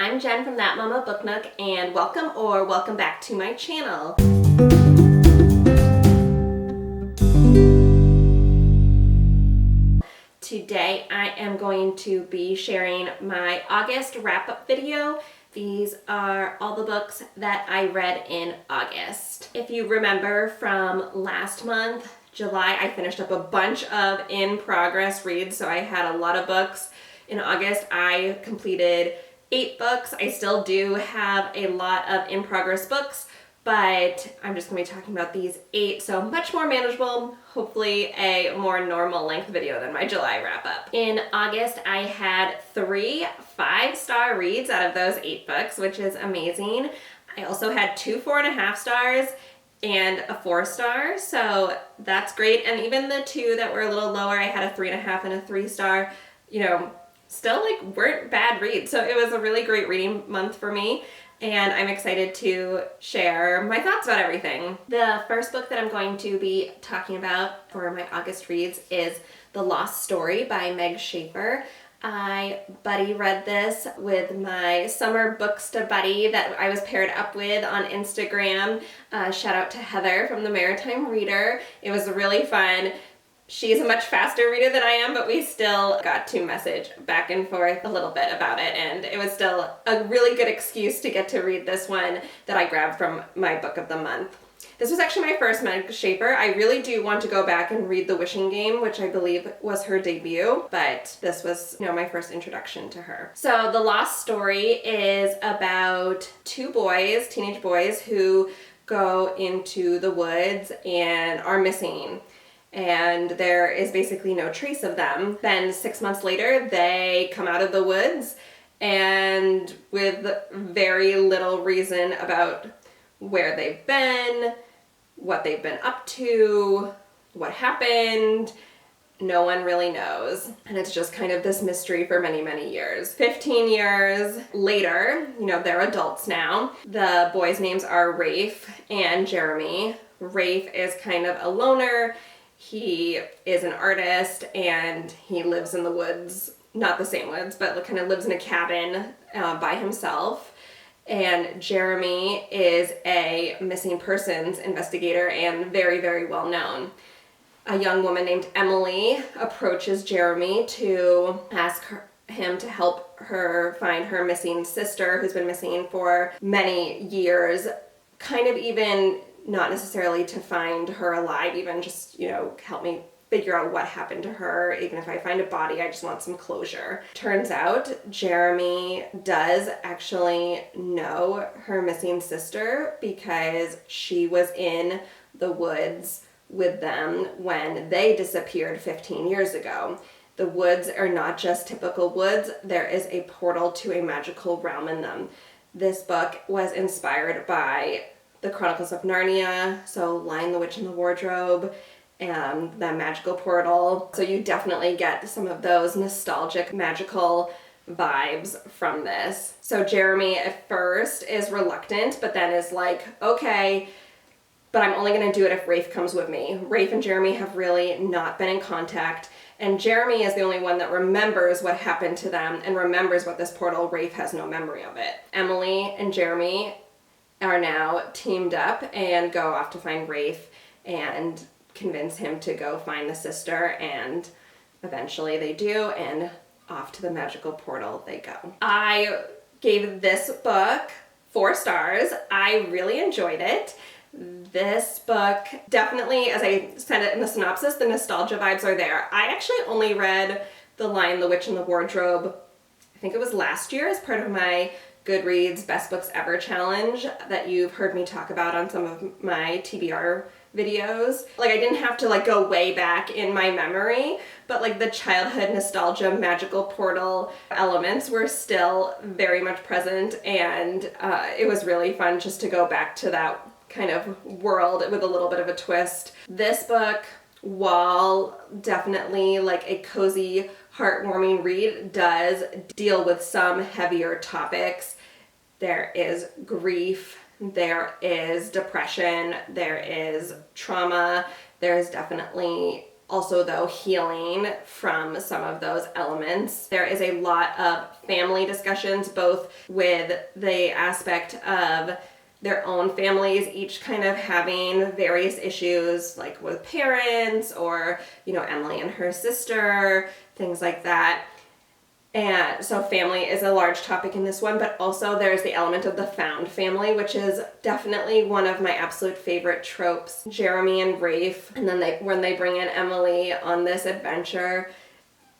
I'm Jen from That Mama Book Nook, and welcome back to my channel. Today I am going to be sharing my August wrap-up video. These are all the books that I read in August. If you remember from last month, July, I finished up a bunch of in-progress reads, so I had a lot of books. In August, I completed 8 books. I still do have a lot of in-progress books, but I'm just going to be talking about these 8, so much more manageable, hopefully a more normal length video than my July wrap-up. In August, I had 3 5-star reads out of those 8 books, which is amazing. I also had 2 4.5 stars and a 4-star, so that's great. And even the 2 that were a little lower, I had a 3.5 and a 3-star, still weren't bad reads. So it was a really great reading month for me, and I'm excited to share my thoughts about everything. The first book that I'm going to be talking about for my August reads is The Lost Story by Meg Shaffer. I buddy read this with my summer booksta buddy that I was paired up with on Instagram. Shout out to Heather from the Maritime Reader. It was really fun. She's a much faster reader than I am, but we still got to message back and forth a little bit about it, and it was still a really good excuse to get to read this one that I grabbed from my book of the month. This was actually my first Meg Shaffer. I really do want to go back and read The Wishing Game, which I believe was her debut, but this was, my first introduction to her. So The Lost Story is about 2 boys, teenage boys, who go into the woods and are missing. And there is basically no trace of them. Then 6 months later, they come out of the woods, and with very little reason about where they've been, what they've been up to, what happened, no one really knows. And it's just kind of this mystery for many, many years. 15 years later, they're adults now. The boys' names are Rafe and Jeremy. Rafe is kind of a loner. He is an artist, and he lives in the woods, not the same woods, but kind of lives in a cabin by himself. And Jeremy is a missing persons investigator and very, very well known. A young woman named Emily approaches Jeremy to ask him to help her find her missing sister, who's been missing for many years, kind of even not necessarily to find her alive, even just, help me figure out what happened to her. Even if I find a body, I just want some closure. Turns out Jeremy does actually know her missing sister because she was in the woods with them when they disappeared 15 years ago. The woods are not just typical woods. There is a portal to a magical realm in them. This book was inspired by the Chronicles of Narnia, so Lion, the Witch, and the Wardrobe, and the magical portal. So you definitely get some of those nostalgic, magical vibes from this. So Jeremy at first is reluctant, but then is like, okay, but I'm only going to do it if Rafe comes with me. Rafe and Jeremy have really not been in contact, and Jeremy is the only one that remembers what happened to them and remembers what this portal. Rafe has no memory of it. Emily and Jeremy are now teamed up and go off to find Rafe and convince him to go find the sister, and eventually they do, and off to the magical portal they go. I gave this book 4 stars. I really enjoyed it. This book definitely, as I said it in the synopsis, the nostalgia vibes are there. I actually only read The Lion, the Witch, and the Wardrobe, I think it was last year, as part of my Goodreads Best Books Ever challenge that you've heard me talk about on some of my TBR videos. I didn't have to go way back in my memory, but the childhood nostalgia magical portal elements were still very much present, and it was really fun just to go back to that kind of world with a little bit of a twist. This book, while definitely a cozy, heartwarming read, does deal with some heavier topics. There is grief, there is depression, there is trauma, there is definitely also though healing from some of those elements. There is a lot of family discussions, both with the aspect of their own families, each kind of having various issues like with parents or, Emily and her sister, things like that. And so family is a large topic in this one, but also there's the element of the found family, which is definitely one of my absolute favorite tropes. Jeremy and Rafe, and then when they bring in Emily on this adventure,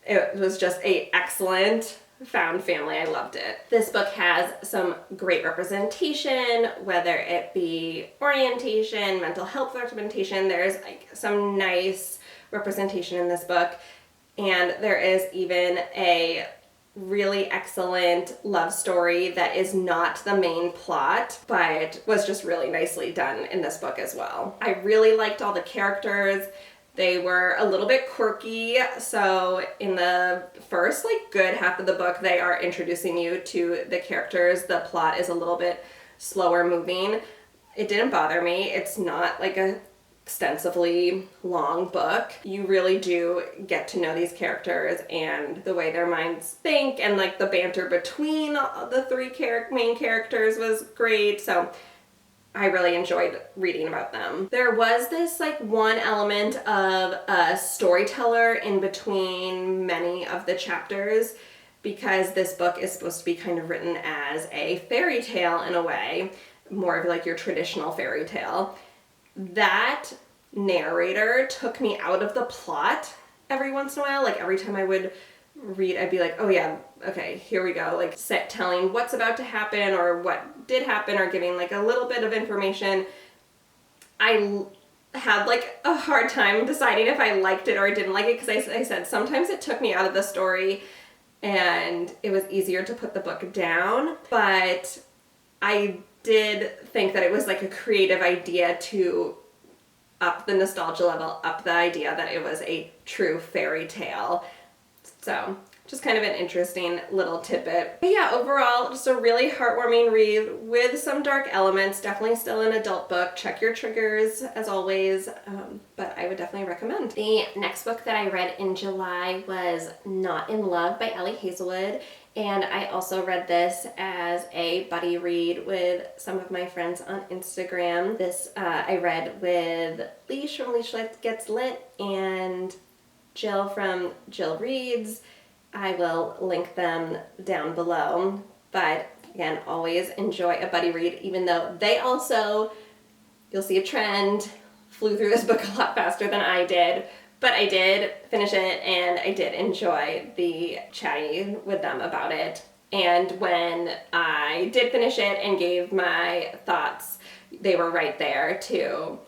it was just a excellent found family. I loved it. This book has some great representation, whether it be orientation, mental health representation. There's like some nice representation in this book. And there is even a really excellent love story that is not the main plot, but was just really nicely done in this book as well. I really liked all the characters. They were a little bit quirky, so in the first good half of the book, they are introducing you to the characters. The plot is a little bit slower moving. It didn't bother me. It's not like a extensively long book. You really do get to know these characters and the way their minds think, and the banter between the three main characters was great. So I really enjoyed reading about them. There was this one element of a storyteller in between many of the chapters, because this book is supposed to be kind of written as a fairy tale in a way, more of your traditional fairy tale. That narrator took me out of the plot every once in a while. Every time I would read, I'd be like, oh yeah, okay, here we go. Telling what's about to happen or what did happen, or giving a little bit of information. I had a hard time deciding if I liked it or I didn't like it, because I said sometimes it took me out of the story and it was easier to put the book down. But I did think that it was a creative idea to up the nostalgia level, up the idea that it was a true fairy tale. So just kind of an interesting little tidbit. But yeah, overall, just a really heartwarming read with some dark elements. Definitely still an adult book. Check your triggers as always, but I would definitely recommend. The next book that I read in July was Not in Love by Ellie Hazelwood. And I also read this as a buddy read with some of my friends on Instagram. This I read with Leash from Leash Gets Lit and Jill from Jill Reads. I will link them down below. But again, always enjoy a buddy read, even though they also, you'll see a trend, flew through this book a lot faster than I did. But I did finish it, and I did enjoy the chatting with them about it. And when I did finish it and gave my thoughts, they were right there to,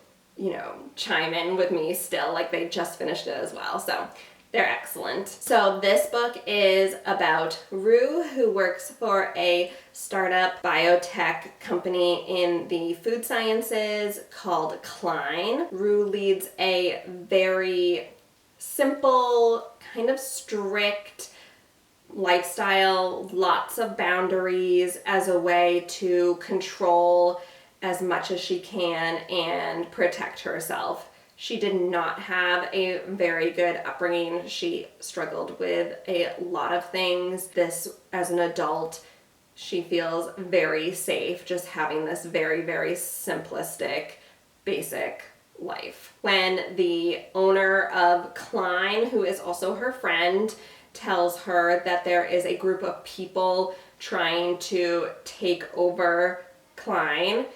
chime in with me still, they just finished it as well. So they're excellent. So this book is about Rue, who works for a startup biotech company in the food sciences called Klein. Rue leads a very simple, kind of strict lifestyle, lots of boundaries as a way to control as much as she can and protect herself. She did not have a very good upbringing. She struggled with a lot of things. This, as an adult, she feels very safe just having this very, very simplistic, basic life. When the owner of Klein, who is also her friend, tells her that there is a group of people trying to take over Klein,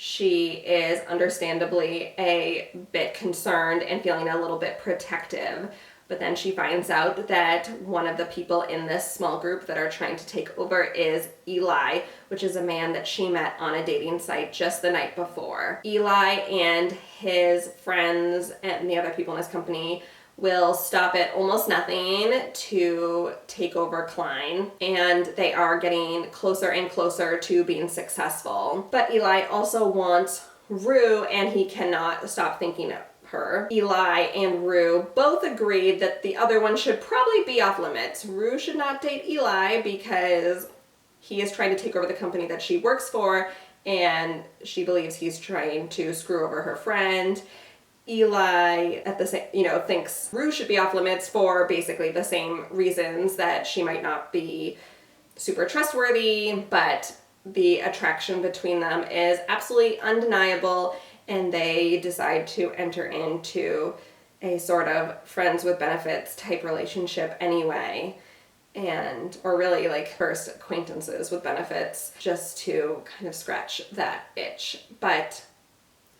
she is understandably a bit concerned and feeling a little bit protective. But then she finds out that one of the people in this small group that are trying to take over is Eli, which is a man that she met on a dating site just the night before. Eli and his friends and the other people in his company will stop at almost nothing to take over Klein, and they are getting closer and closer to being successful. But Eli also wants Rue, and he cannot stop thinking of her. Eli and Rue both agreed that the other one should probably be off limits. Rue should not date Eli because he is trying to take over the company that she works for, and she believes he's trying to screw over her friend. Eli at the same, thinks Rue should be off limits for basically the same reasons, that she might not be super trustworthy, but the attraction between them is absolutely undeniable, and they decide to enter into a sort of friends with benefits type relationship anyway. Or really like first acquaintances with benefits, just to kind of scratch that itch. But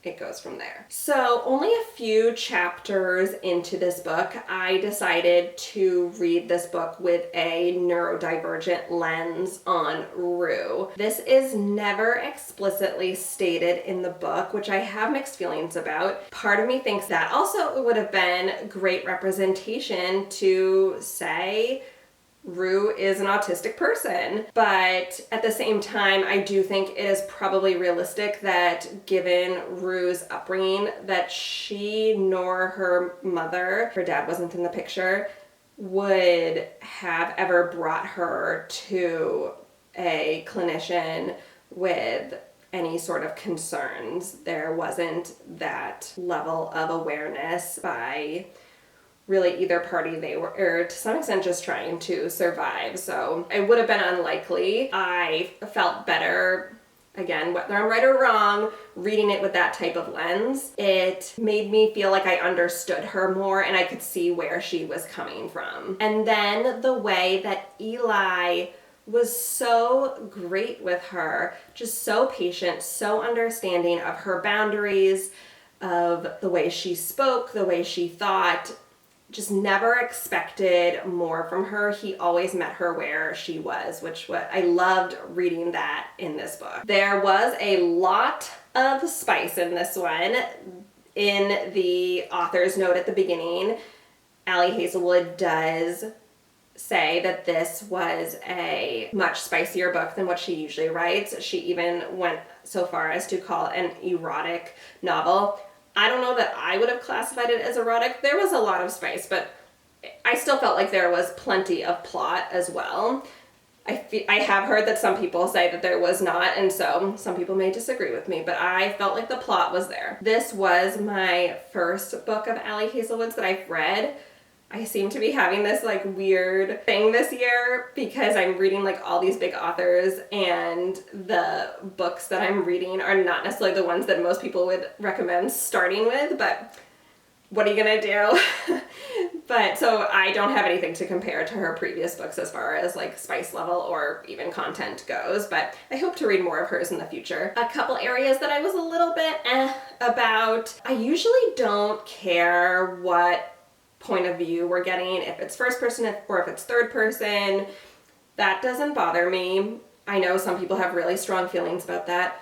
it goes from there. So only a few chapters into this book, I decided to read this book with a neurodivergent lens on Rue. This is never explicitly stated in the book, which I have mixed feelings about. Part of me thinks that also it would have been great representation to say Rue is an autistic person, but at the same time, I do think it is probably realistic that given Rue's upbringing, that she nor her mother, her dad wasn't in the picture, would have ever brought her to a clinician with any sort of concerns. There wasn't that level of awareness by really either party. They were, or to some extent, just trying to survive. So it would have been unlikely. I felt better, again, whether I'm right or wrong, reading it with that type of lens. It made me feel like I understood her more and I could see where she was coming from. And then the way that Eli was so great with her, just so patient, so understanding of her boundaries, of the way she spoke, the way she thought. Just never expected more from her. He always met her where she was, I loved reading that in this book. There was a lot of spice in this one. In the author's note at the beginning, Ali Hazelwood does say that this was a much spicier book than what she usually writes. She even went so far as to call it an erotic novel. I don't know that I would have classified it as erotic. There was a lot of spice, but I still felt like there was plenty of plot as well. I have heard that some people say that there was not, and so some people may disagree with me, but I felt like the plot was there. This was my first book of Ali Hazelwood's that I've read. I seem to be having this like weird thing this year because I'm reading like all these big authors, and the books that I'm reading are not necessarily the ones that most people would recommend starting with, but what are you gonna do? But so I don't have anything to compare to her previous books as far as like spice level or even content goes, but I hope to read more of hers in the future. A couple areas that I was a little bit about. I usually don't care what point of view we're getting, if it's first person or if it's third person. That doesn't bother me. I know some people have really strong feelings about that,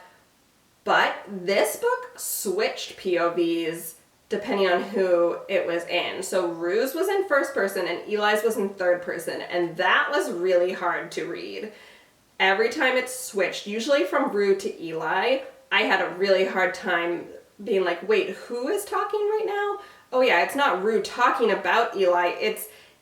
but this book switched POVs depending on who it was in. So Rue's was in first person and Eli's was in third person, and that was really hard to read. Every time it switched, usually from Rue to Eli, I had a really hard time being like, wait, who is talking right now? Oh yeah, it's not Rue talking about Eli,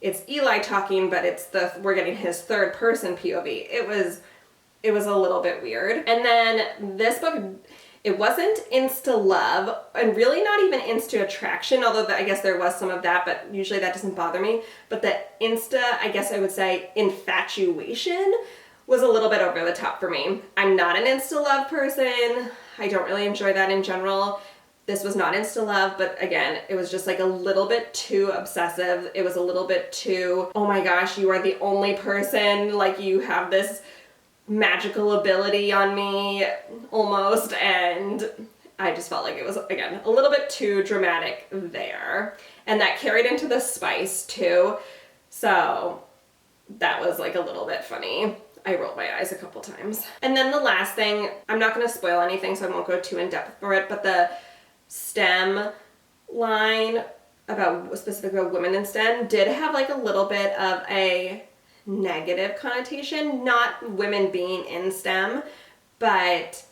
it's Eli talking, but we're getting his third person POV. It was a little bit weird. And then this book, it wasn't insta love, and really not even insta attraction, although I guess there was some of that, but usually that doesn't bother me. But the insta, I guess I would say, infatuation was a little bit over the top for me. I'm not an insta love person. I don't really enjoy that in general. This was not insta love, but again, it was just like a little bit too obsessive. It was a little bit too, oh my gosh, you are the only person, like you have this magical ability on me almost, and I just felt like it was, again, a little bit too dramatic there. And that carried into the spice too, so that was like a little bit funny. I rolled my eyes a couple times. And then the last thing, I'm not going to spoil anything, so I won't go too in depth for it, but the STEM line about specifically women in STEM did have like a little bit of a negative connotation, not women being in STEM, but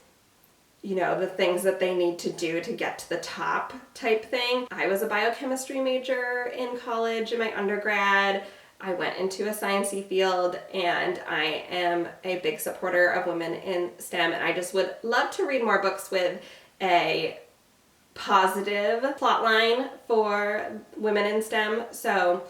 the things that they need to do to get to the top type thing. I was a biochemistry major in college, in my undergrad. I went into a sciencey field, and I am a big supporter of women in STEM, and I just would love to read more books with a positive plotline for women in STEM. So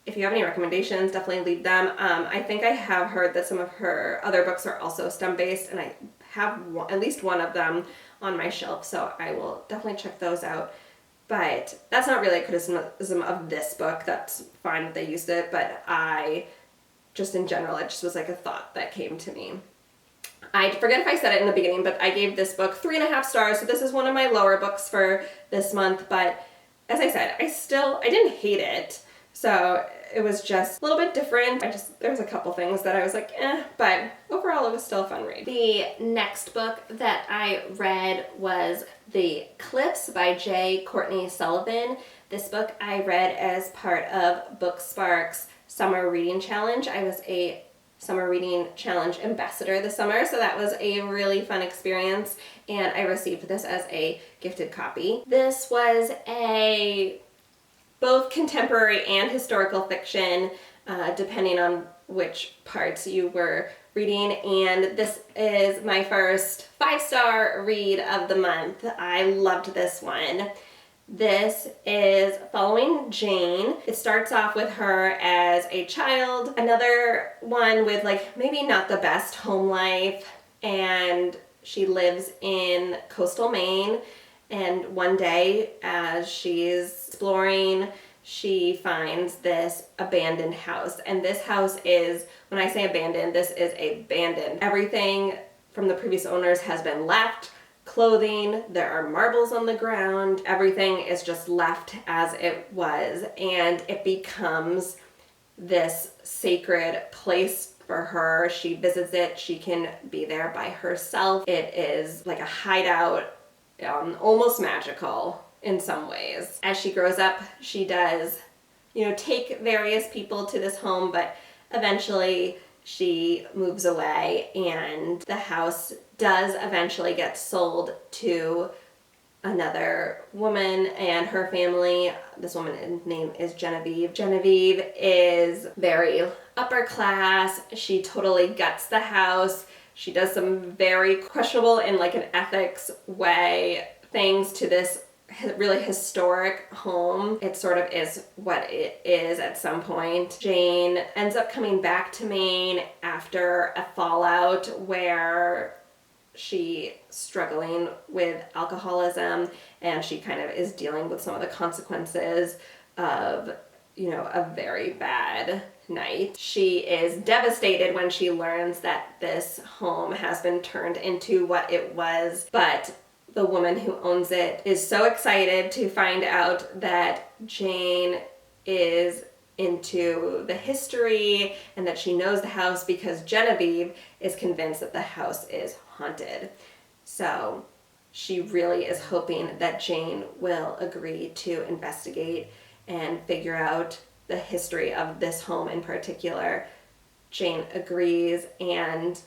if you have any recommendations, definitely leave them. I think I have heard that some of her other books are also STEM based, and I have at least one of them on my shelf, so I will definitely check those out. But that's not really a criticism of this book. That's fine that they used it, but just in general, it just was like a thought that came to me. I forget if I said it in the beginning, but I gave this book 3.5 stars, so this is one of my lower books for this month, but as I said, I didn't hate it. So it was just a little bit different. There's a couple things that I was like, but overall it was still a fun read. The next book that I read was The Cliffs by J. Courtney Sullivan. This book I read as part of BookSpark's Summer Reading Challenge. I was a Summer Reading Challenge ambassador this summer, so that was a really fun experience, and I received this as a gifted copy. This was both contemporary and historical fiction, depending on which parts you were reading, and this is my first 5-star read of the month. I loved this one. This is following Jane. It starts off with her as a child, another one with like maybe not the best home life, and she lives in coastal Maine, and one day as she's exploring, she finds this abandoned house, and this house is, when I say abandoned, this is abandoned. Everything from the previous owners has been left. Clothing, there are marbles on the ground, everything is just left as it was, and it becomes this sacred place for her. She visits it, she can be there by herself. It is like a hideout, almost magical in some ways. As she grows up, she does, take various people to this home, but eventually she moves away, and the house does eventually get sold to another woman and her family. This woman's name is Genevieve. Genevieve is very upper class. She totally guts the house. She does some very questionable in like an ethics way things to this really historic home. It sort of is what it is at some point. Jane ends up coming back to Maine after a fallout where she's struggling with alcoholism, and she kind of is dealing with some of the consequences of, a very bad night. She is devastated when she learns that this home has been turned into what it was, but the woman who owns it is so excited to find out that Jane is into the history and that she knows the house, because Genevieve is convinced that the house is haunted. So she really is hoping that Jane will agree to investigate and figure out the history of this home in particular. Jane agrees, and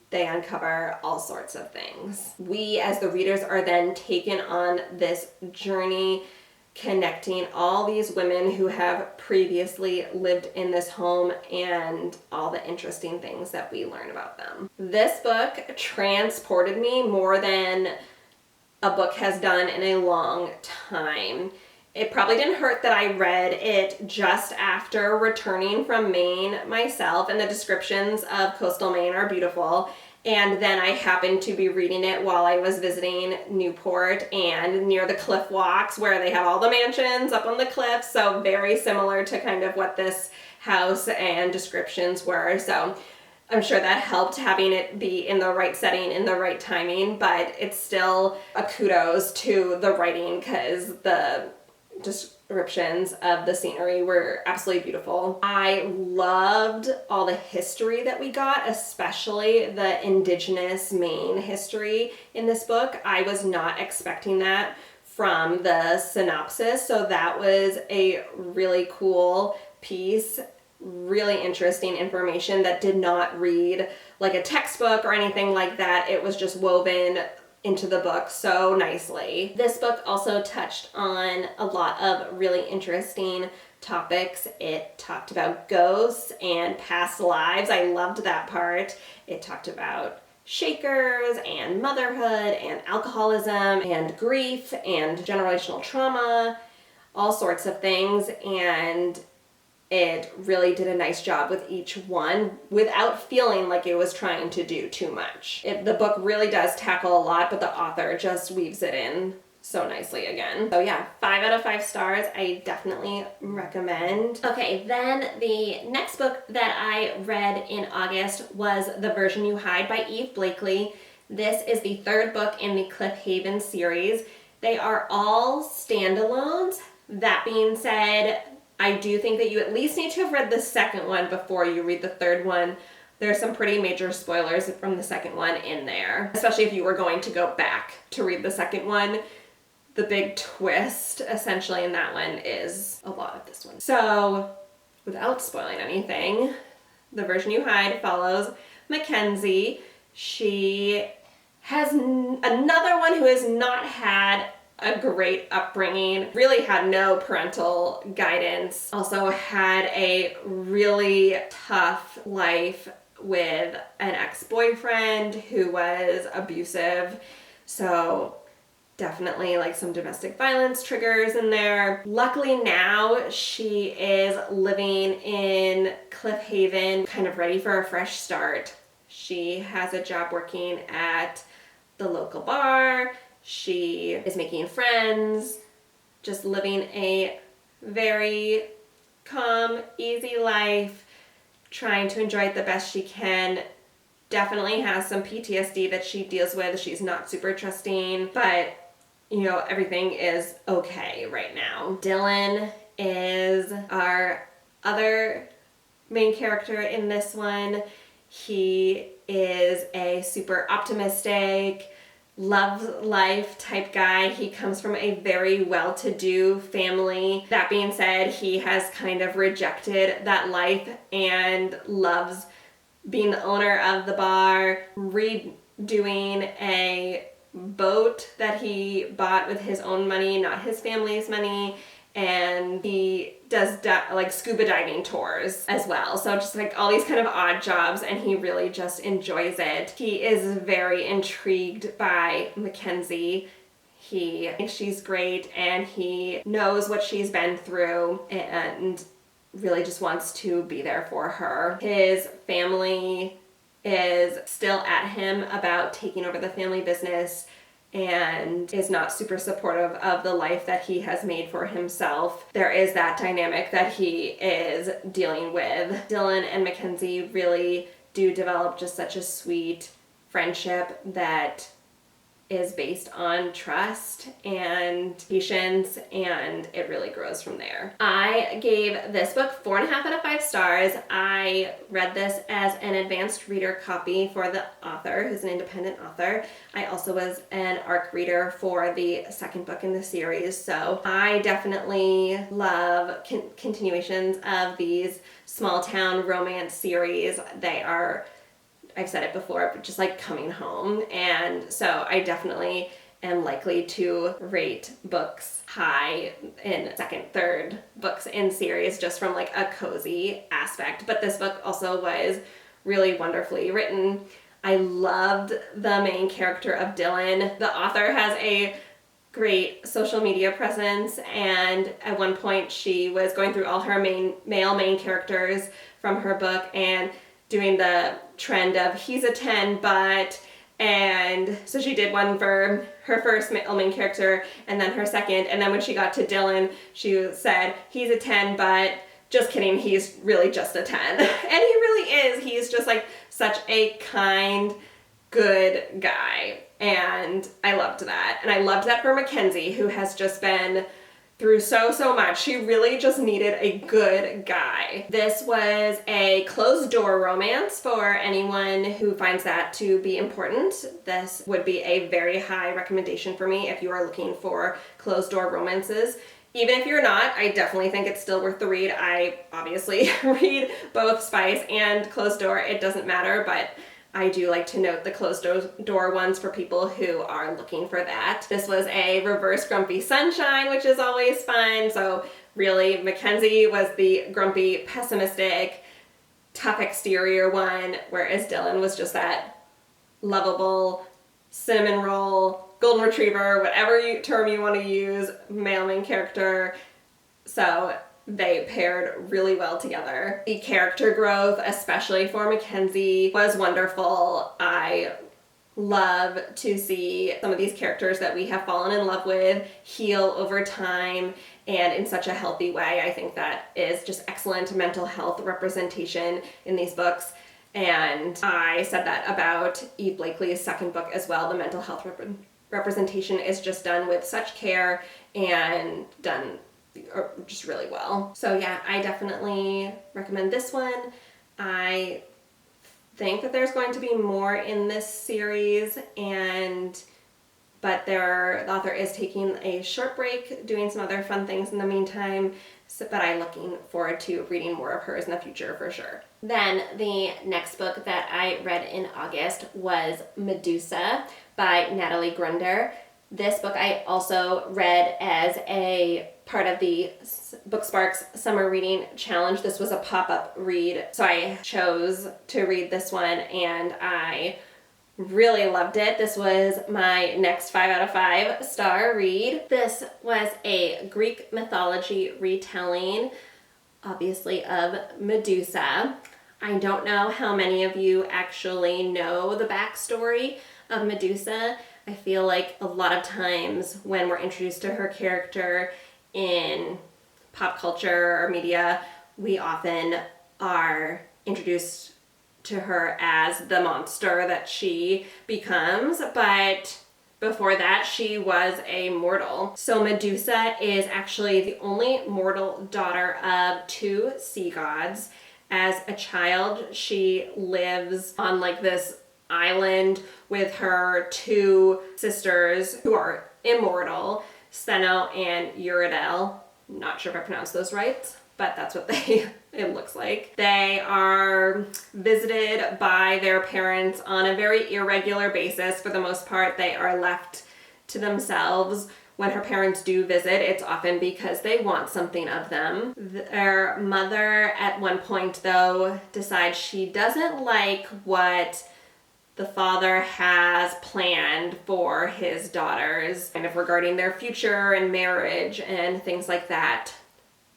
they uncover all sorts of things. We as the readers are then taken on this journey, connecting all these women who have previously lived in this home and all the interesting things that we learn about them. This book transported me more than a book has done in a long time. It probably didn't hurt that I read it just after returning from Maine myself, and the descriptions of coastal Maine are beautiful. And then I happened to be reading it while I was visiting Newport and near the cliff walks where they have all the mansions up on the cliffs. So very similar to kind of what this house and descriptions were. So I'm sure that helped, having it be in the right setting, in the right timing, but it's still a kudos to the writing, because the descriptions of the scenery were absolutely beautiful. I loved all the history that we got, especially the indigenous Maine history in this book. I was not expecting that from the synopsis, so that was a really cool piece. Really interesting information that did not read like a textbook or anything like that. It was just woven into the book so nicely. This book also touched on a lot of really interesting topics. It talked about ghosts and past lives. I loved that part. It talked about Shakers and motherhood and alcoholism and grief and generational trauma, all sorts of things, and it really did a nice job with each one without feeling like it was trying to do too much. The book really does tackle a lot, but the author just weaves it in so nicely again. So yeah, 5 out of 5 stars. I definitely recommend. Okay, then the next book that I read in August was The Version You Hide by Eve Blakely. This is the 3rd book in the Cliff Haven series. They are all standalones. That being said, I do think that you at least need to have read the 2nd one before you read the 3rd one. There's some pretty major spoilers from the 2nd one in there, especially if you were going to go back to read the 2nd one. The big twist, essentially, in that one is a lot of this one. So, without spoiling anything, The Version You Hide follows Mackenzie. She has another one who has not had a great upbringing, really had no parental guidance, also had a really tough life with an ex-boyfriend who was abusive. So definitely like some domestic violence triggers in there. Luckily now she is living in Cliff Haven, kind of ready for a fresh start. She has a job working at the local bar. She is making friends, just living a very calm, easy life, trying to enjoy it the best she can. Definitely has some PTSD that she deals with. She's not super trusting, but you know, everything is okay right now. Dylan is our other main character in this one. He is a super optimistic, loves life type guy. He comes from a very well-to-do family. That being said, he has kind of rejected that life and loves being the owner of the bar, redoing a boat that he bought with his own money, not his family's money, and he does like scuba diving tours as well. So just like all these kind of odd jobs, and he really just enjoys it. He is very intrigued by Mackenzie. He thinks she's great and he knows what she's been through and really just wants to be there for her. His family is still at him about taking over the family business and is not super supportive of the life that he has made for himself. There is that dynamic that he is dealing with. Dylan and Mackenzie really do develop just such a sweet friendship that is based on trust and patience, and it really grows from there. I gave this book 4.5 out of 5 stars. I read this as an advanced reader copy for the author, who's an independent author. I also was an ARC reader for the 2nd book in the series, so I definitely love continuations of these small town romance series. They are, I've said it before, but just like coming home. And so I definitely am likely to rate books high in 2nd, 3rd books in series just from like a cozy aspect. But this book also was really wonderfully written. I loved the main character of Dylan. The author has a great social media presence, and at one point she was going through all her male main characters from her book and doing the trend of he's a 10 but, and so she did one for her first main character and then her second, and then when she got to Dylan she said he's a 10 but just kidding, he's really just a 10. And he really is. He's just like such a kind, good guy, and I loved that. And I loved that for Mackenzie, who has just been through so much. She really just needed a good guy. This was a closed door romance for anyone who finds that to be important. This would be a very high recommendation for me if you are looking for closed door romances. Even if you're not, I definitely think it's still worth the read. I obviously read both Spice and Closed Door. It doesn't matter, but I do like to note the closed door ones for people who are looking for that. This was a reverse Grumpy Sunshine, which is always fun. So really, Mackenzie was the grumpy, pessimistic, tough exterior one, whereas Dylan was just that lovable, cinnamon roll, golden retriever, whatever term you want to use, male main character. So they paired really well together. The character growth, especially for Mackenzie, was wonderful. I love to see some of these characters that we have fallen in love with heal over time and in such a healthy way. I think that is just excellent mental health representation in these books. And I said that about Eve Blakely's second book as well. The mental health representation is just done with such care and done just really well. So yeah, I definitely recommend this one. I think that there's going to be more in this series, but the author is taking a short break, doing some other fun things in the meantime, but I'm looking forward to reading more of hers in the future for sure. Then the next book that I read in August was Medusa by Natalie Grunder. This book I also read as a part of the BookSparks Summer Reading Challenge. This was a pop-up read, so I chose to read this one and I really loved it. This was my next 5 out of 5 star read. This was a Greek mythology retelling, obviously, of Medusa. I don't know how many of you actually know the backstory of Medusa. I feel like a lot of times when we're introduced to her character in pop culture or media, we often are introduced to her as the monster that she becomes, but before that she was a mortal. So Medusa is actually the only mortal daughter of 2 sea gods. As a child, she lives on like this island with her 2 sisters who are immortal, Steno and Eurydice. Not sure if I pronounced those right, but that's what it looks like. They are visited by their parents on a very irregular basis. For the most part, they are left to themselves. When her parents do visit, it's often because they want something of them. Their mother at one point, though, decides she doesn't like what the father has planned for his daughters, kind of regarding their future and marriage and things like that.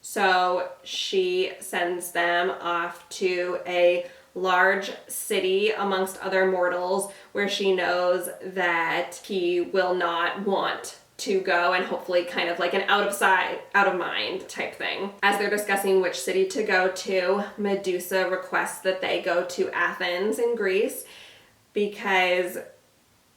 So she sends them off to a large city amongst other mortals where she knows that he will not want to go, and hopefully kind of like an out of sight, out of mind type thing. As they're discussing which city to go to, Medusa requests that they go to Athens in Greece because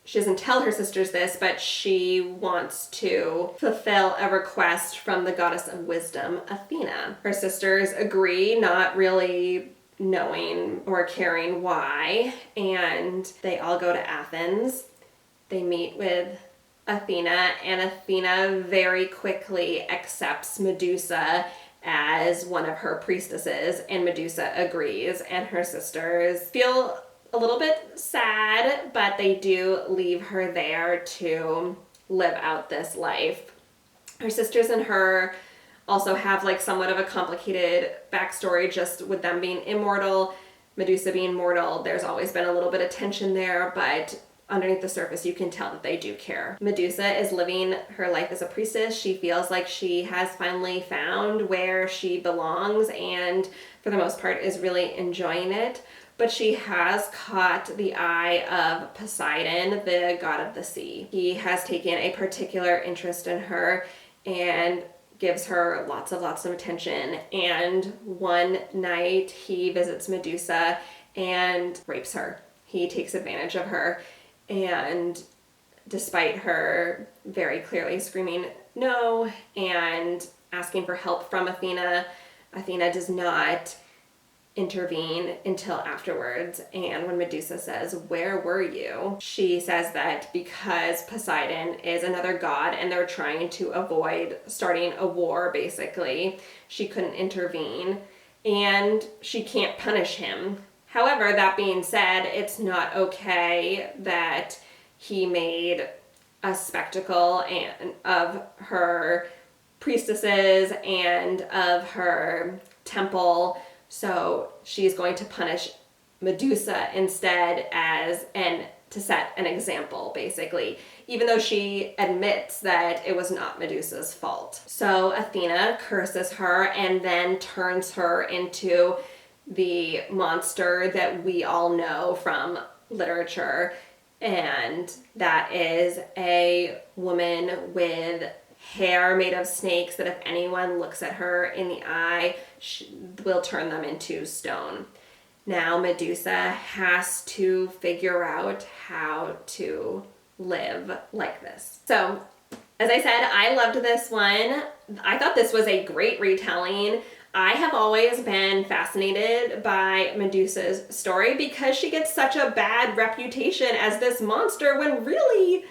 she doesn't tell her sisters this, but she wants to fulfill a request from the goddess of wisdom, Athena. Her sisters agree, not really knowing or caring why, and they all go to Athens. They meet with Athena, and Athena very quickly accepts Medusa as one of her priestesses, and Medusa agrees, and her sisters feel a little bit sad, but they do leave her there to live out this life. Her sisters and her also have like somewhat of a complicated backstory, just with them being immortal, Medusa being mortal. There's always been a little bit of tension there, but underneath the surface you can tell that they do care. Medusa is living her life as a priestess. She feels like she has finally found where she belongs and for the most part is really enjoying it. But she has caught the eye of Poseidon, the god of the sea. He has taken a particular interest in her and gives her lots of attention. And one night he visits Medusa and rapes her. He takes advantage of her, and despite her very clearly screaming no and asking for help from Athena, Athena does not intervene until afterwards. And when Medusa says, "Where were you?" she says that because Poseidon is another god and they're trying to avoid starting a war, basically, she couldn't intervene and she can't punish him. However, that being said, it's not okay that he made a spectacle of her priestesses and of her temple. So she's going to punish Medusa instead and to set an example, basically, even though she admits that it was not Medusa's fault. So Athena curses her and then turns her into the monster that we all know from literature, and that is a woman with hair made of snakes that if anyone looks at her in the eye, will turn them into stone. Now Medusa has to figure out how to live like this. So, as I said, I loved this one. I thought this was a great retelling. I have always been fascinated by Medusa's story because she gets such a bad reputation as this monster when really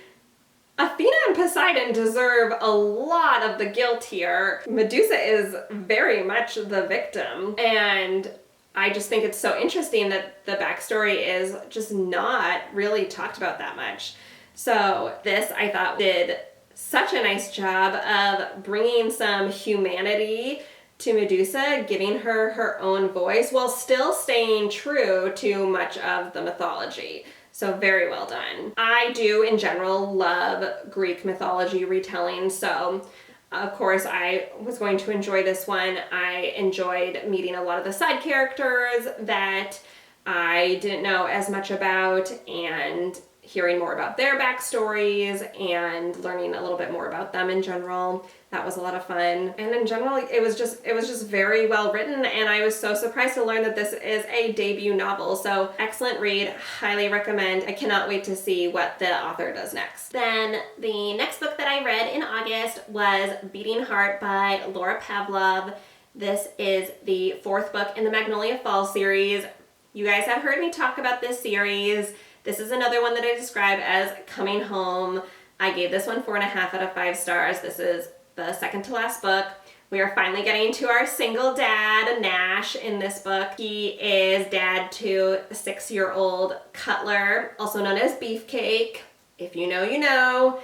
Athena and Poseidon deserve a lot of the guilt here. Medusa is very much the victim, and I just think it's so interesting that the backstory is just not really talked about that much. So this, I thought, did such a nice job of bringing some humanity to Medusa, giving her her own voice while still staying true to much of the mythology. So very well done. I do, in general, love Greek mythology retelling, so of course I was going to enjoy this one. I enjoyed meeting a lot of the side characters that I didn't know as much about, and hearing more about their backstories and learning a little bit more about them in general. That was a lot of fun. And in general, it was just very well written, and I was so surprised to learn that this is a debut novel. So excellent read, highly recommend. I cannot wait to see what the author does next. Then the next book that I read in August was Beating Heart by Laura Pavlov. This is the 4th book in the Magnolia Falls series. You guys have heard me talk about this series. This is another one that I describe as coming home. I gave this one 4.5 out of 5 stars. This is the second to last book. We are finally getting to our single dad, Nash, in this book. He is dad to a 6-year-old Cutler, also known as Beefcake. If you know, you know.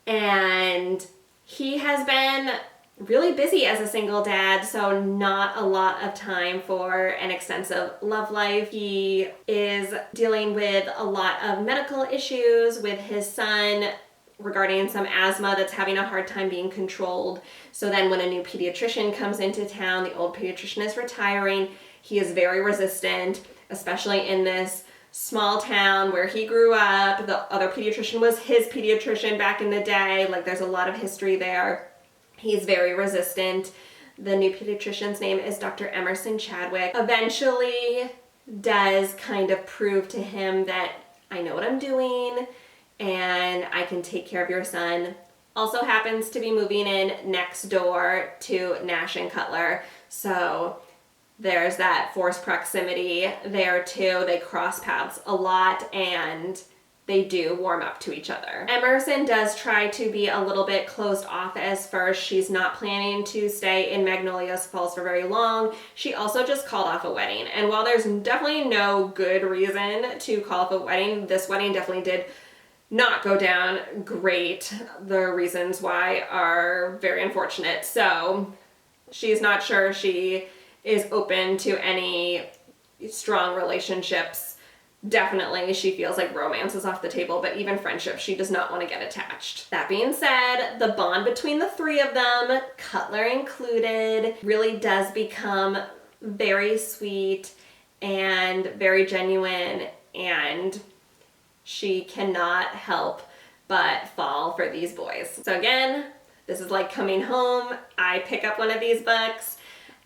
And he has been really busy as a single dad, so not a lot of time for an extensive love life. He is dealing with a lot of medical issues with his son regarding some asthma that's having a hard time being controlled. So then when a new pediatrician comes into town, the old pediatrician is retiring, he is very resistant, especially in this small town where he grew up. The other pediatrician was his pediatrician back in the day. Like, there's a lot of history there. He's very resistant. The new pediatrician's name is Dr. Emerson Chadwick. Eventually does kind of prove to him that I know what I'm doing and I can take care of your son. Also happens to be moving in next door to Nash and Cutler. So there's that forced proximity there too. They cross paths a lot and they do warm up to each other. Emerson does try to be a little bit closed off as first. She's not planning to stay in Magnolia Falls for very long. She also just called off a wedding. And while there's definitely no good reason to call off a wedding, this wedding definitely did not go down great. The reasons why are very unfortunate. So she's not sure she is open to any strong relationships. Definitely, she feels like romance is off the table, but even friendship, she does not want to get attached. That being said, the bond between the 3 of them, Cutler included, really does become very sweet and very genuine, and she cannot help but fall for these boys. So again, this is like coming home. I pick up one of these books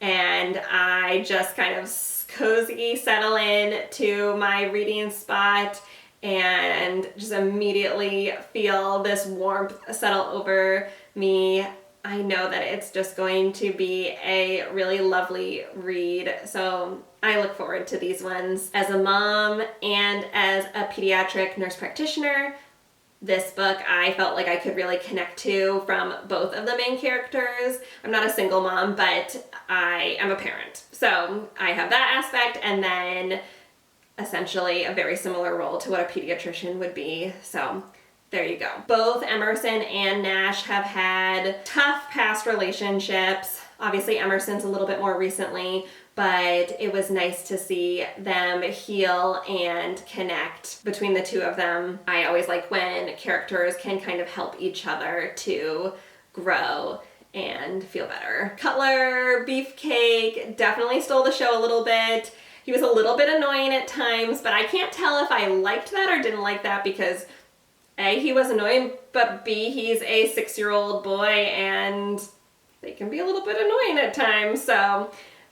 and I just kind of cozy settle in to my reading spot and just immediately feel this warmth settle over me. I know that it's just going to be a really lovely read, so I look forward to these ones. As a mom and as a pediatric nurse practitioner, this book I felt like I could really connect to from both of the main characters. I'm not a single mom, but I am a parent. So I have that aspect, and then essentially a very similar role to what a pediatrician would be. So there you go. Both Emerson and Nash have had tough past relationships. Obviously Emerson's a little bit more recently, but it was nice to see them heal and connect between the two of them. I always like when characters can kind of help each other to grow and feel better. Cutler Beefcake definitely stole the show a little bit. He was a little bit annoying at times, but I can't tell if I liked that or didn't like that because A, he was annoying, but B, he's a 6-year-old boy and they can be a little bit annoying at times,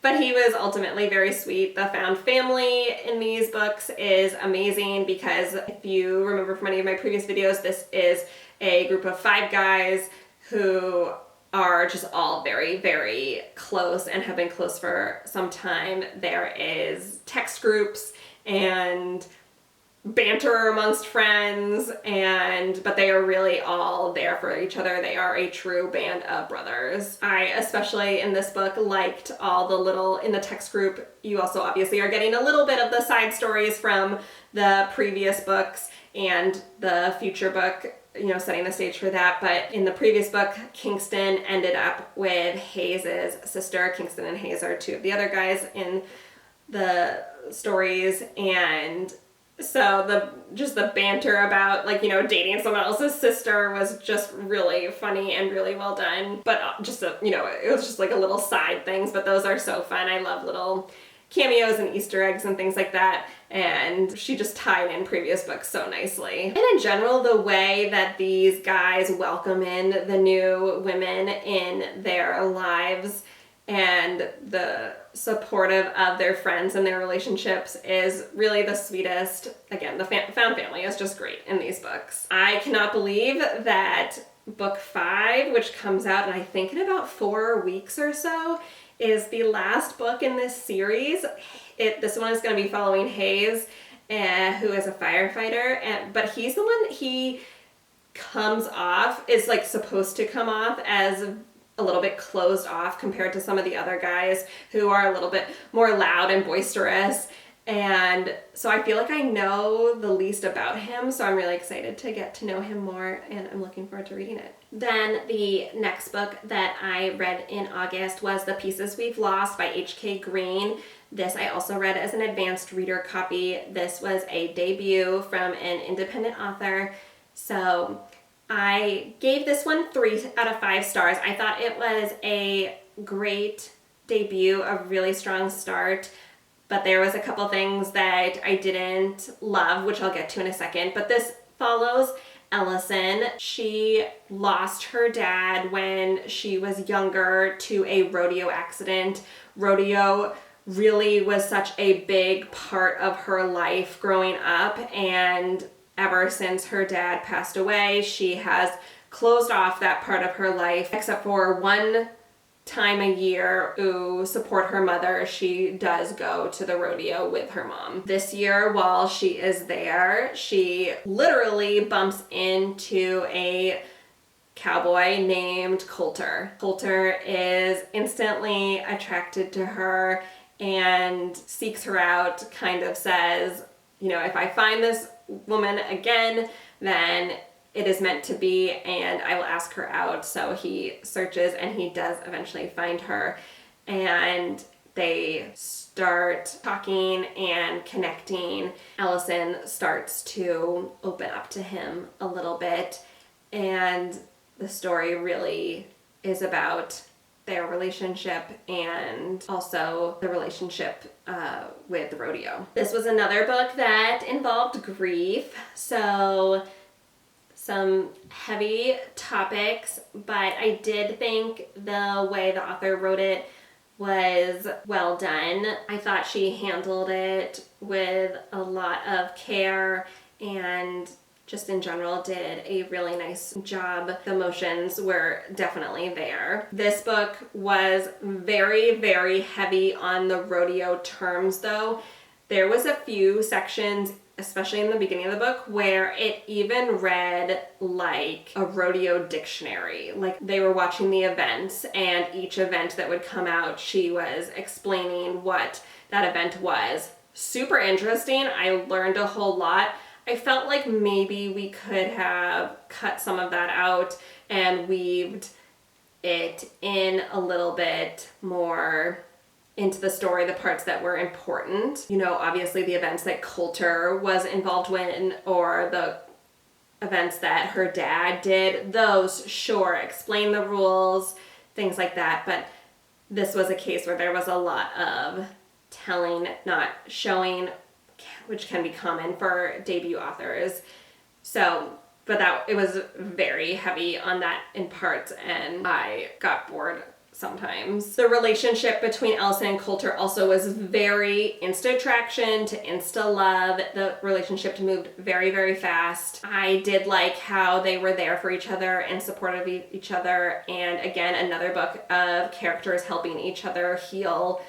but he was ultimately very sweet. The found family in these books is amazing because if you remember from any of my previous videos, this is a group of 5 guys who are just all very, very close and have been close for some time. There is text groups and banter amongst friends, but they are really all there for each other. They are a true band of brothers. I especially in this book liked all the little, in the text group, you also obviously are getting a little bit of the side stories from the previous books and the future book, setting the stage for that. But in the previous book, Kingston ended up with Hayes' sister. Kingston and Hayes are 2 of the other guys in the stories, and so the banter about dating someone else's sister was just really funny and really well done. But it was just like a little side things, but those are so fun. I love little cameos and Easter eggs and things like that. And she just tied in previous books so nicely. And in general, the way that these guys welcome in the new women in their lives and the supportive of their friends and their relationships is really the sweetest. Again, the found family is just great in these books. I cannot believe that book 5, which comes out I think in about 4 weeks or so, is the last book in this series. This one is going to be following Hayes, who is a firefighter, but he's the one, he is supposed to come off as a little bit closed off compared to some of the other guys who are a little bit more loud and boisterous. And so I feel like I know the least about him, so I'm really excited to get to know him more, and I'm looking forward to reading it. Then the next book that I read in August was The Pieces We've Lost by H.K. Green. This I also read as an advanced reader copy. This was a debut from an independent author, so I gave this one 3 out of 5 stars. I thought it was a great debut, a really strong start, but there was a couple things that I didn't love, which I'll get to in a second. But this follows Ellison. She lost her dad when she was younger to a rodeo accident. Rodeo really was such a big part of her life growing up, and ever since her dad passed away, she has closed off that part of her life, except for one time a year to support her mother. She does go to the rodeo with her mom. This year, while she is there, she literally bumps into a cowboy named Coulter. Coulter is instantly attracted to her and seeks her out, kind of says, if I find this woman again, then it is meant to be, and I will ask her out. So he searches and he does eventually find her, and they start talking and connecting. Ellison starts to open up to him a little bit, and the story really is about their relationship and also the relationship with the rodeo. This was another book that involved grief, so some heavy topics, but I did think the way the author wrote it was well done. I thought she handled it with a lot of care and just in general did a really nice job. The emotions were definitely there. This book was very, very heavy on the rodeo terms though. There was a few sections, especially in the beginning of the book, where it even read like a rodeo dictionary. Like they were watching the events, and each event that would come out, she was explaining what that event was. Super interesting. I learned a whole lot. I felt like maybe we could have cut some of that out and weaved it in a little bit more into the story the parts that were important. You know, obviously the events that Coulter was involved in, or the events that her dad did, those, sure, explain the rules, things like that. But this was a case where there was a lot of telling, not showing, which can be common for debut authors. So, but it was very heavy on that in parts, and I got bored sometimes. The relationship between Ellison and Coulter also was very insta attraction to insta love. The relationship moved very, very fast. I did like how they were there for each other and supportive of each other. And again, another book of characters helping each other heal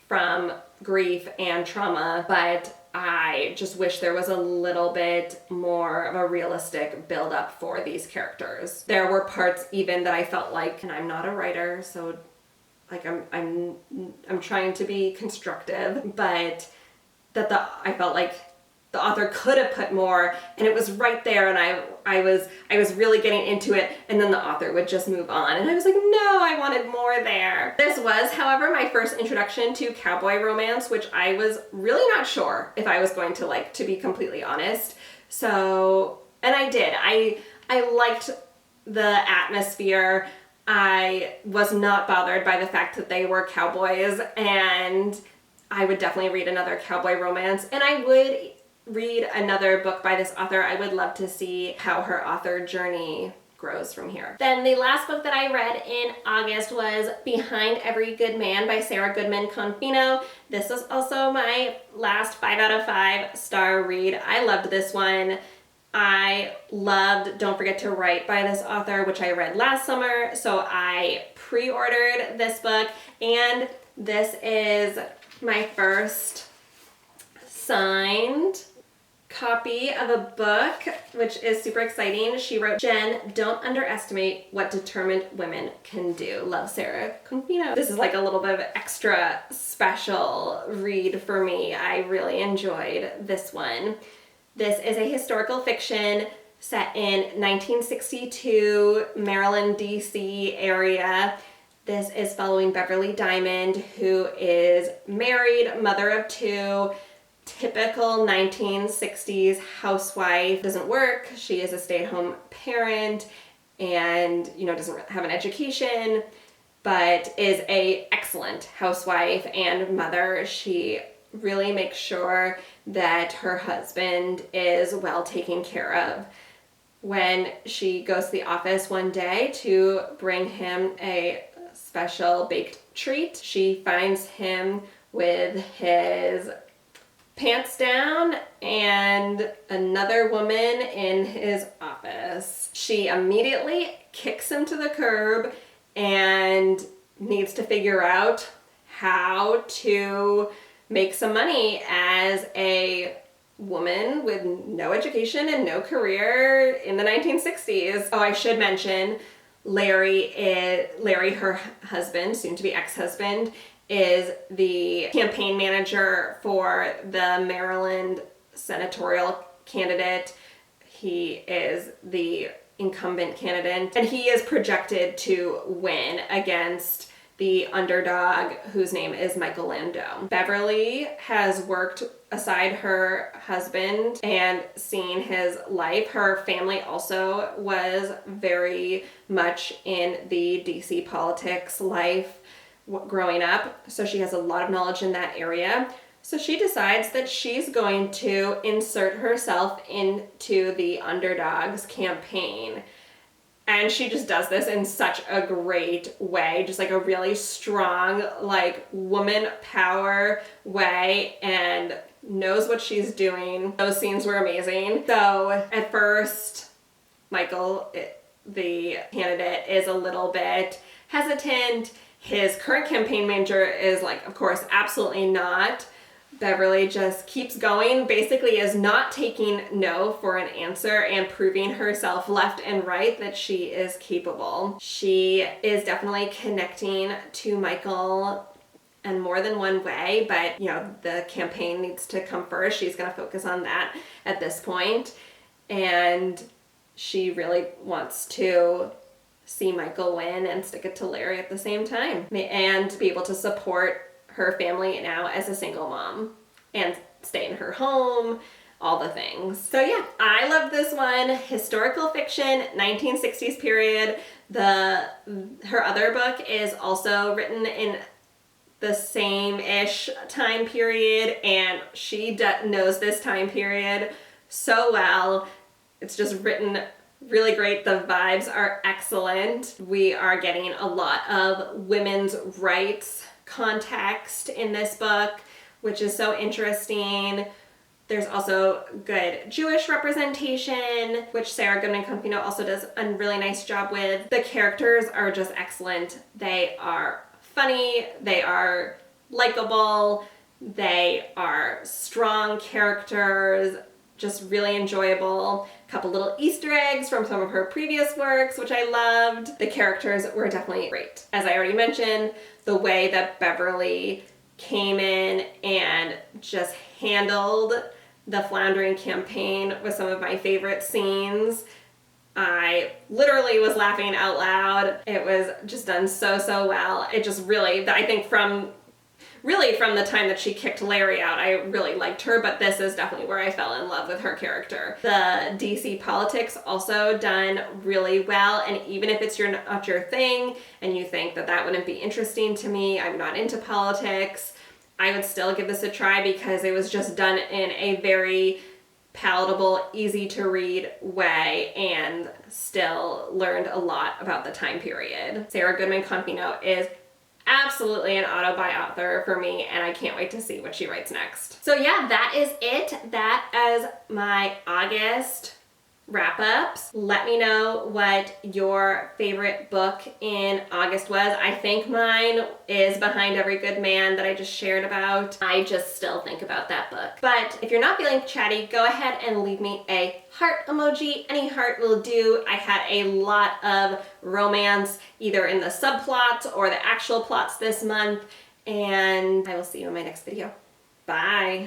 from grief and trauma. But I just wish there was a little bit more of a realistic build up for these characters. There were parts even that I felt like, and I'm not a writer, so like I'm trying to be constructive, but I felt like the author could have put more, and it was right there, and I was really getting into it, and then the author would just move on, and I was like, no, I wanted more there. This was, however, my first introduction to cowboy romance, which I was really not sure if I was going to like, to be completely honest. So, and I did. I liked the atmosphere. I was not bothered by the fact that they were cowboys, and I would definitely read another cowboy romance, and I would read another book by this author. I would love to see how her author journey grows from here. Then the last book that I read in August was Behind Every Good Man by Sarah Goodman Confino. This was also my last 5 out of 5 star read. I loved this one. I loved Don't Forget to Write by this author, which I read last summer. So I pre-ordered this book, and this is my first signed copy of a book, which is super exciting. She wrote, Jen, don't underestimate what determined women can do. Love, Sarah Confino. This is like a little bit of extra special read for me. I really enjoyed this one. This is a historical fiction set in 1962 Maryland, D.C. area. This is following Beverly Diamond, who is married, mother of 2, typical 1960s housewife, doesn't work. She is a stay-at-home parent and, you know, doesn't have an education, but is a excellent housewife and mother. She really makes sure that her husband is well taken care of. When she goes to the office one day to bring him a special baked treat, she finds him with his pants down and another woman in his office. She immediately kicks him to the curb and needs to figure out how to make some money as a woman with no education and no career in the 1960s. Oh, I should mention, Larry, her husband, soon to be ex-husband, is the campaign manager for the Maryland senatorial candidate. He is the incumbent candidate, and he is projected to win against the underdog, whose name is Michael Landau. Beverly has worked aside her husband and seen his life. Her family also was very much in the DC politics life growing up, so she has a lot of knowledge in that area. So she decides that she's going to insert herself into the underdog's campaign. And she just does this in such a great way, just like a really strong, like, woman power way, and knows what she's doing. Those scenes were amazing. So at first, Michael, the candidate, is a little bit hesitant. His current campaign manager is like, of course, absolutely not. Beverly just keeps going, basically is not taking no for an answer and proving herself left and right that she is capable. She is definitely connecting to Michael in more than one way, but you know, the campaign needs to come first. She's going to focus on that at this point, and she really wants to see Michael win and stick it to Larry at the same time, and be able to support her family now as a single mom and stay in her home, all the things. So yeah, I love this one. Historical fiction, 1960s period. Her other book is also written in the same-ish time period, and she knows this time period so well. It's just written really great. The vibes are excellent. We are getting a lot of women's rights context in this book, which is so interesting. There's also good Jewish representation, which Sarah Goodman-Campino also does a really nice job with. The characters are just excellent. They are funny, they are likable, they are strong characters, just really enjoyable. A couple little Easter eggs from some of her previous works, which I loved. The characters were definitely great. As I already mentioned, the way that Beverly came in and just handled the Floundering campaign with some of my favorite scenes. I literally was laughing out loud. It was just done so well. It just really, I think from the time that she kicked Larry out, I really liked her, but this is definitely where I fell in love with her character. The DC politics also done really well, and even if it's not your thing and you think that wouldn't be interesting to me, I'm not into politics, I would still give this a try because it was just done in a very palatable, easy to read way, and still learned a lot about the time period. Sarah Goodman-Campino is absolutely an auto-buy author for me, and I can't wait to see what she writes next. So yeah, that is it. That is my August wrap-ups. Let me know what your favorite book in August was. I think mine is Behind Every Good Man that I just shared about. I just still think about that book. But if you're not feeling chatty, go ahead and leave me a heart emoji. Any heart will do. I had a lot of romance either in the subplots or the actual plots this month, and I will see you in my next video. Bye.